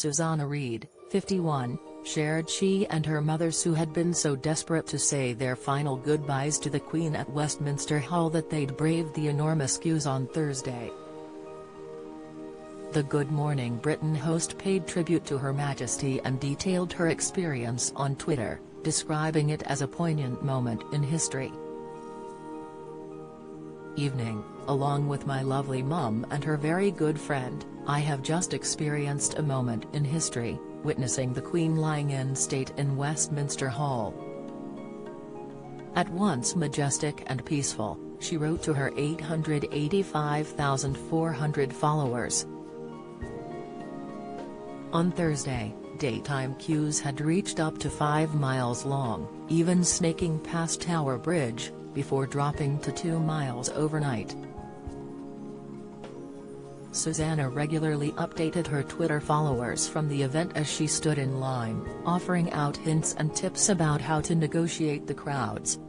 Susanna Reid, 51, shared she and her mother Sue had been so desperate to say their final goodbyes to the Queen at Westminster Hall that they'd braved the enormous queues on Thursday. The Good Morning Britain host paid tribute to Her Majesty and detailed her experience on Twitter, describing it as a poignant moment in history. Evening, along with my lovely mum and her very good friend, I have just experienced a moment in history, witnessing the Queen lying in state in Westminster Hall. At once majestic and peaceful, she wrote to her 885,400 followers. On Thursday, daytime queues had reached up to 5 miles long, even snaking past Tower Bridge, before dropping to 2 miles overnight. Susanna regularly updated her Twitter followers from the event as she stood in line, offering out hints and tips about how to negotiate the crowds.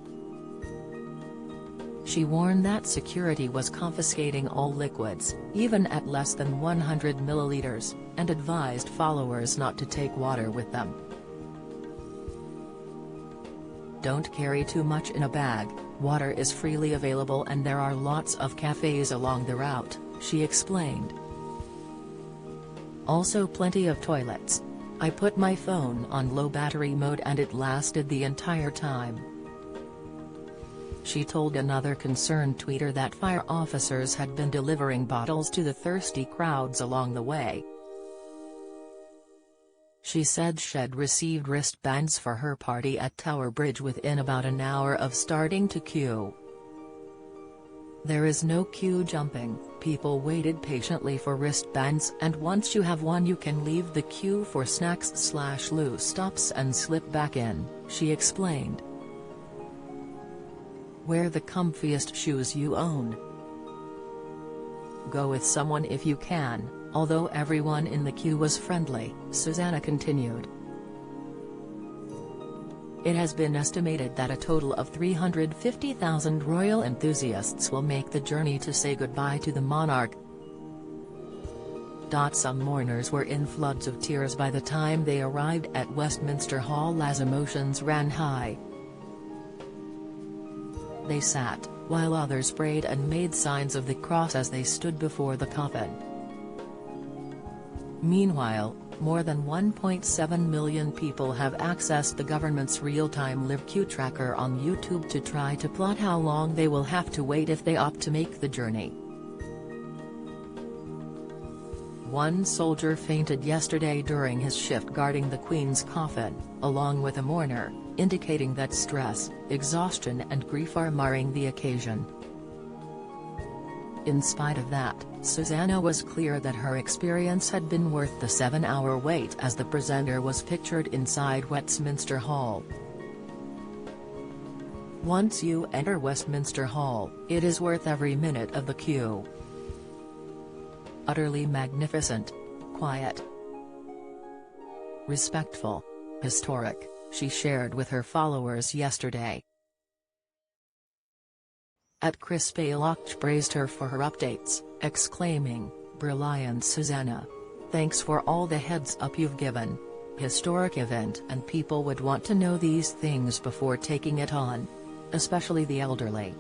She warned that security was confiscating all liquids, even at less than 100 milliliters, and advised followers not to take water with them. Don't carry too much in a bag, water is freely available and there are lots of cafes along the route, she explained. Also plenty of toilets. I put my phone on low battery mode and it lasted the entire time. She told another concerned tweeter that fire officers had been delivering bottles to the thirsty crowds along the way. She said she'd received wristbands for her party at Tower Bridge within about an hour of starting to queue. There is no queue jumping, people waited patiently for wristbands and once you have one you can leave the queue for snacks/loose stops and slip back in, she explained. Wear the comfiest shoes you own. Go with someone if you can, although everyone in the queue was friendly, Susanna continued. It has been estimated that a total of 350,000 royal enthusiasts will make the journey to say goodbye to the monarch. Some mourners were in floods of tears by the time they arrived at Westminster Hall as emotions ran high. They sat, while others prayed and made signs of the cross as they stood before the coffin. Meanwhile, more than 1.7 million people have accessed the government's real-time live queue tracker on YouTube to try to plot how long they will have to wait if they opt to make the journey. One soldier fainted yesterday during his shift guarding the Queen's coffin, along with a mourner, indicating that stress, exhaustion and grief are marring the occasion. In spite of that, Susanna was clear that her experience had been worth the 7-hour wait as the presenter was pictured inside Westminster Hall. Once you enter Westminster Hall, it is worth every minute of the queue. Utterly magnificent. Quiet. Respectful. Historic, she shared with her followers yesterday. Chris Baylock praised her for her updates, exclaiming, "Brilliant Susanna. Thanks for all the heads up you've given. Historic event and people would want to know these things before taking it on. Especially the elderly."